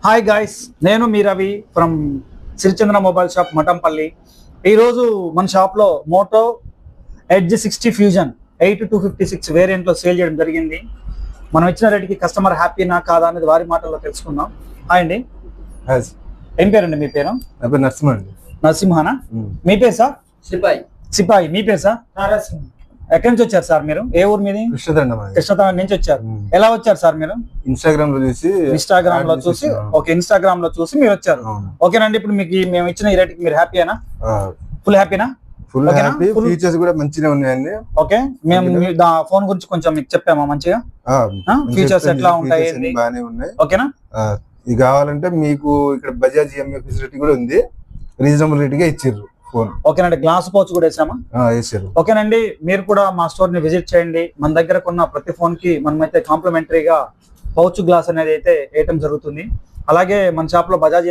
Hi guys, నేను మీ Ravi from Sirichandra mobile shop Mathampalli. ఈరోజు మన షాప్లో మోటో ఎడ్జ్ 60 ఫ్యూజన్ 8256 వేరియంట్లో సేల్ చేయడం జరిగింది. మనం ఇచ్చిన రేటుకి కస్టమర్ హ్యాపీనా కాదా అనేది వారి మాటల్లో తెలుసుకుందాం. హాయ్ అండి, ఏం పేరండి మీ పేరు? నరసింహ అండి. నరసింహనా? మీ పేరు సార్? సిపాయి. మీ పేరు సార్? ఎక్కడి నుంచి వచ్చారు సార్ మీరు? ఏ ఊరు మీది? కృష్ణతండ నుంచి వచ్చారు. ఎలా వచ్చారు సార్ మీరు? ఇన్స్టాగ్రామ్ లో చూసి ఓకే, ఇన్స్టాగ్రామ్ లో చూసి మీరు వచ్చారు. ఓకేనండి, ఇప్పుడు మీకు మేము ఇచ్చిన ఈ రేటుకి మీరు హ్యాపీనా? ఫుల్ హ్యాపీనా? Full happy. ఫీచర్స్ కూడా మంచిగా ఉన్నాయండి. ఓకే, మేము ఫోన్ గురించి కొంచెం మీకు చెప్పామా మంచిగా? ఫీచర్స్ ఎట్లా ఉంటాయి? బాగానే ఉన్నాయి. ఓకేనా? ఇది కావాలంటే మీకు ఇక్కడ బజాజ్ ఈఎంఐ ఫెసిలిటీ కూడా ఉంది. రీజనబుల్ రేట్ గా ఇచ్చారు ఫోన్. ఓకేనండి, గ్లాస్ పౌచ్ కూడా వేసామా? వేసారు. ఓకేనండి, మీరు కూడా మా స్టోర్ ని విజిట్ చేయండి. మన దగ్గర కొన్న ప్రతి ఫోన్ కి మనమైతే కాంప్లిమెంటరీగా పౌచ్ గ్లాస్ అనేది అయితే వేయటం జరుగుతుంది. అలాగే మన షాప్ లో బజాజ్